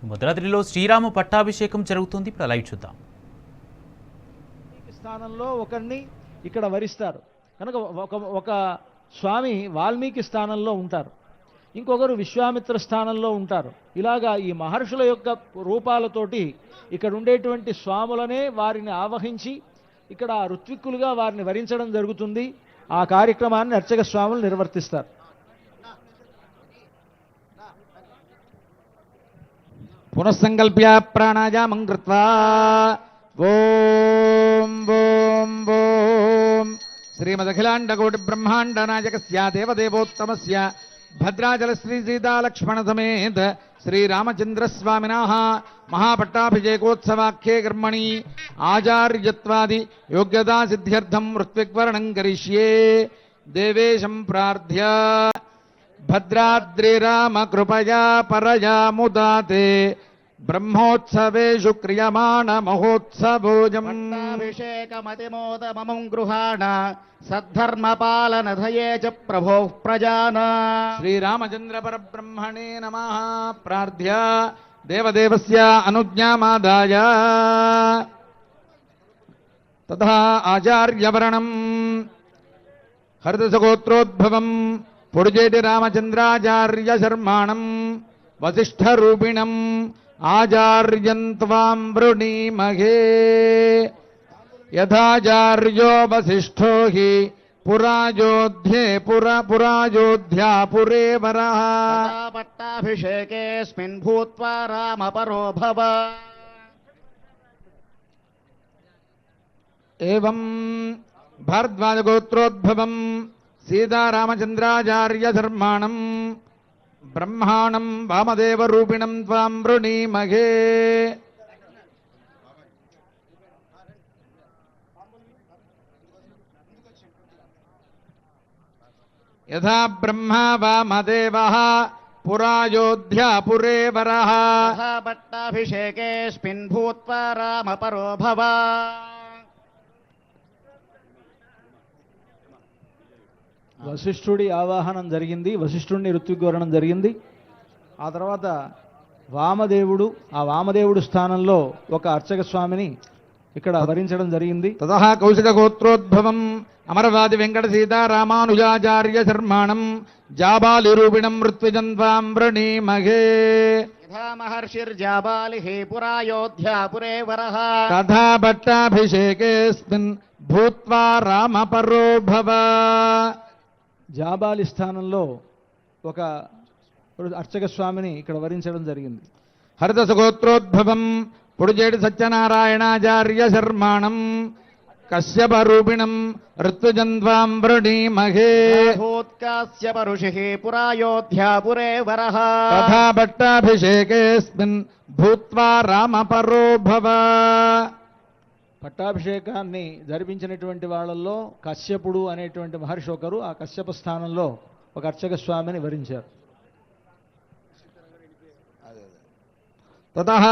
భద్రాద్రిలో శ్రీరామ పట్టాభిషేకం జరుగుతుంది. ఇప్పుడు లైవ్ చూద్దాం. స్థానంలో ఒకరిని ఇక్కడ వరిస్తారు కనుక ఒక స్వామి వాల్మీకి స్థానంలో ఉంటారు, ఇంకొకరు విశ్వామిత్ర స్థానంలో ఉంటారు. ఇలాగా ఈ మహర్షుల యొక్క రూపాలతోటి ఇక్కడ ఉండేటువంటి స్వాములనే వారిని ఆవహించి ఇక్కడ ఋత్విక్కులుగా వారిని వరించడం జరుగుతుంది. ఆ కార్యక్రమాన్ని అర్చక స్వాములు నిర్వర్తిస్తారు. పునఃసంకల్ప్య ప్రాణాయామం కృత్వా ఓం ఓం ఓం శ్రీమదఖిలాండకోటి బ్రహ్మాండ నాయకస్య దేవదేవోత్తమస్య భద్రాచల శ్రీ సీతాలక్ష్మణ సమేత శ్రీరామచంద్రస్వామినః మహాపట్టాభిషేకోత్సవాఖ్యే కర్మణి ఆచార్యత్వాది యోగ్యతా సిద్ధ్యర్థం ఋత్విక్వర్ణం కరిష్యే. దేవేశం ప్రార్థ్య భద్రాద్రిరామ కృపయా పరయా ముదాతే బ్రహ్మోత్సవేషు క్రియమాణ మహోత్సవోజం. పట్టాభిషేకమతిమోద మమం గృహాణ సద్ధర్మపాలనధయే చ ప్రభో ప్రజాన. శ్రీరామచంద్ర పరబ్రహ్మణే నమః. ప్రార్థ్య దేవదేవస్య అనుజ్ఞామాదాయ తథా ఆచార్యవరణం హరిదశగోత్రోద్భవం పొడిజేటి రామచంద్రాచార్య శర్మాణం వసిష్ఠరూపిణం ఆచార్యం త్వాం వృణీమహే. యథాచార్యో వసిష్ఠో హి పురాయోధ్యా పురే వరః. పట్టాభిషేకేస్మిన్ భూత్వా రామపరో భవ. ఏవం భారద్వాజగోత్రోద్భవం సీతారామచంద్రాచార్య ధర్మాణం బ్రహ్మాణం వామదేవరూపిణం త్వాం వృణీమహే. యథా బ్రహ్మా వామదేవః పురాయోధ్యా పురే వరః. పట్టాభిషేకేస్మిన్ భూత్వా రామపరో భవ. వశిష్ఠుడి ఆవాహనం జరిగింది, వశిష్ఠుడిని ఋత్విగ్వరణం జరిగింది. ఆ తర్వాత వామదేవుడు, ఆ వామదేవుడు స్థానంలో ఒక అర్చక స్వామిని ఇక్కడ వరించడం జరిగింది. తతః కౌశిక గోత్రోద్భవం అమరవాది వెంకట సీతారామానుజాచార్య శర్మాణం జాబాలిరూపిణం ఋత్విజం త్వాం వృణీమహే. యథా మహర్షిర్జాబాలిః పురాయోధ్యా పురే వరః. తథా పట్టాభిషేకేస్మిన్ భూత్వా రామపరో భవ. జాబాలి స్థానంలో ఒక అర్చక స్వామిని ఇక్కడ వరించడం జరిగింది. హరిదశగోత్రోద్భవం పొడిజేటి సత్యనారాయణాచార్య శర్మాణం కశ్యపరూపిణం ఋత్విజం త్వాం వృణీమహే. భూత్కాస్యప ఋషిః పురాయోధ్యా పురే వరః. తథా పట్టాభిషేకేస్మిన్ భూత్వా రామపరో భవ. పట్టాభిషేకాన్ని జరిపించినటువంటి వాళ్ళల్లో కశ్యపుడు అనేటువంటి మహర్షి ఒకరు. ఆ కశ్యప స్థానంలో ఒక అర్చక స్వామిని వరించారు. తతః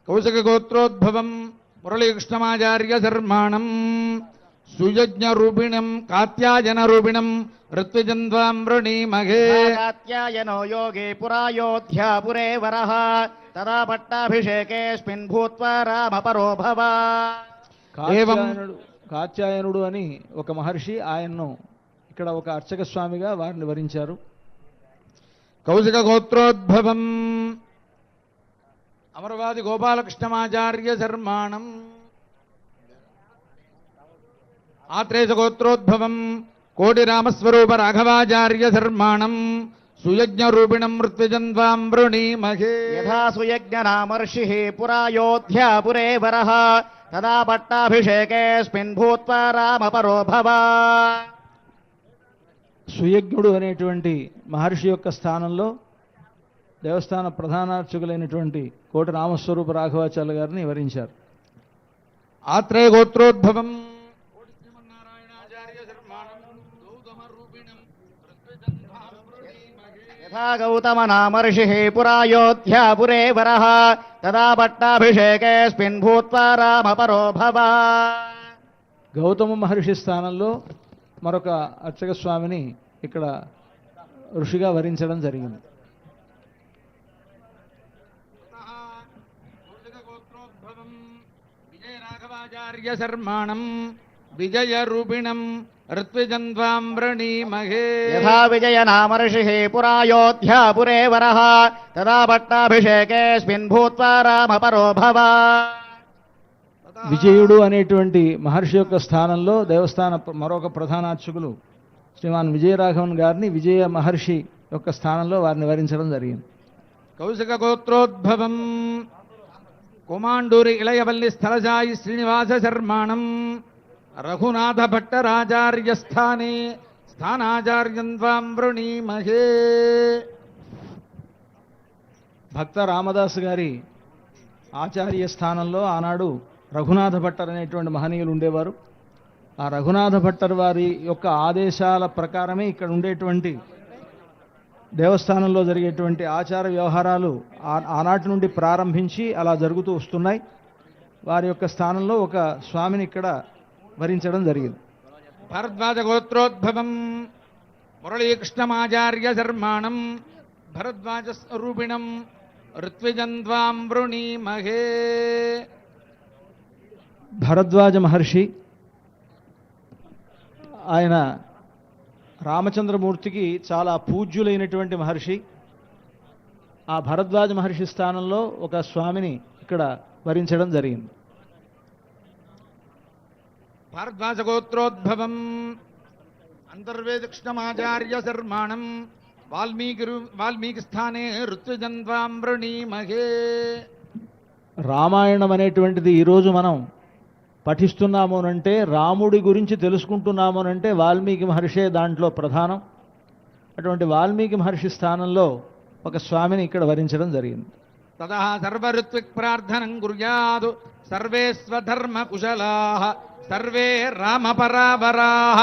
కౌశిక గోత్రోద్భవం మురళీకృష్ణమాచార్య శర్మాణం సుయజ్ఞరూపిణం కాత్యాయనరూపిణం ఋత్విజం త్వాం వృణీమహే. కాత్యాయనో యోగే పురాయోధ్యా పురే వరః. తదా పట్టాభిషేకేస్మిన్ భూత్వా రామపరో భవ. కాత్యాయనుడు అని ఒక మహర్షి, ఆయన్ను ఇక్కడ ఒక అర్చక స్వామిగా వారిని వరించారు. కౌశిక గోత్రోద్భవం అమరవాది గోపాలకృష్ణమాచార్య శర్మాణం ఆత్రేయ గోత్రోద్భవం కోటి రామస్వరూప రాఘవాచార్య శర్మాణం సుయజ్ఞరూపిణం ఋత్విజం త్వాం వృణీమహే. యథా సుయజ్ఞనామర్షిః పురాయోధ్యా పురే వరః. తదా పట్టాభిషేకేస్మిన్ భూత్వా రామపరో భవ. సుయజ్ఞుడు అనేటువంటి మహర్షి యొక్క స్థానంలో దేవస్థాన ప్రధానార్చకులైనటువంటి కోటి రామస్వరూప రాఘవాచార్య గారిని వరించారు. ఆత్రేయ గోత్రోద్భవం యథా గౌతమనామర్షిః పురాయోధ్యా పురే వరః. తదా పట్టాభిషేకేస్మిన్ భూత్వా రామపరో భవ. గౌతమ మహర్షి స్థానంలో మరొక అర్చక స్వామిని ఇక్కడ ఋషిగా వరించడం జరిగింది. విజయరాఘవాచార్య శర్మాణం విజయరూపిణం ఋత్విజన్వాం వృణీమహే యథా విజయనామర్షిः పురాయోధ్యాపురే వరः తదా పట్టాభిషేకేऽస్మిన్ భూత్వా రామపరో భవ. విజయుడు అనేటువంటి మహర్షి యొక్క స్థానంలో దేవస్థాన మరొక ప్రధానార్చకులు శ్రీమాన్ విజయరాఘవన్ గారిని విజయ మహర్షి యొక్క స్థానంలో వారిని వరించడం జరిగింది. కౌశిక గోత్రోద్భవం కుమాండూరి ఇళయవల్లి స్థలజాయి శ్రీనివాస శర్మాణం రఘునాథ భట్టరాచార్య స్థానే స్థానాచార్యం త్వాం వృణీమహే. భక్త రామదాస్ గారి ఆచార్య స్థానంలో ఆనాడు రఘునాథ భట్టర్ అనేటువంటి మహనీయులు ఉండేవారు. ఆ రఘునాథ భట్టర్ వారి యొక్క ఆదేశాల ప్రకారమే ఇక్కడ ఉండేటువంటి దేవస్థానంలో జరిగేటువంటి ఆచార వ్యవహారాలు ఆనాటి నుండి ప్రారంభించి అలా జరుగుతూ వస్తున్నాయి. వారి యొక్క స్థానంలో ఒక స్వామిని ఇక్కడ వరించడం జరిగింది. భరద్వాజ గోత్రోద్భవం మురళీకృష్ణమాచార్య శర్మాణం భరద్వాజ స్వరూపిణం ఋత్విజన్వాం వృణీమహే. భరద్వాజ మహర్షి ఆయన రామచంద్రమూర్తికి చాలా పూజ్యులైనటువంటి మహర్షి. ఆ భరద్వాజ మహర్షి స్థానంలో ఒక స్వామిని ఇక్కడ వరించడం జరిగింది. భారద్వాజ గోత్రోద్భవం అంతర్వేద కృష్ణమాచార్య శర్మాణం వాల్మీకి స్థానే ఋత్విజన్వాం వృణీమహే. రామాయణం అనేటువంటిది ఈరోజు మనం పఠిస్తున్నాము అంటే, రాముడి గురించి తెలుసుకుంటున్నాము అంటే వాల్మీకి మహర్షే దాంట్లో ప్రధానం. అటువంటి వాల్మీకి మహర్షి స్థానంలో ఒక స్వామిని ఇక్కడ వరించడం జరిగింది. తదా సర్వఋత్విక్ ప్రార్థనం కుర్యాదు సర్వే స్వధర్మ కుశలాః సర్వే రామపరావరాః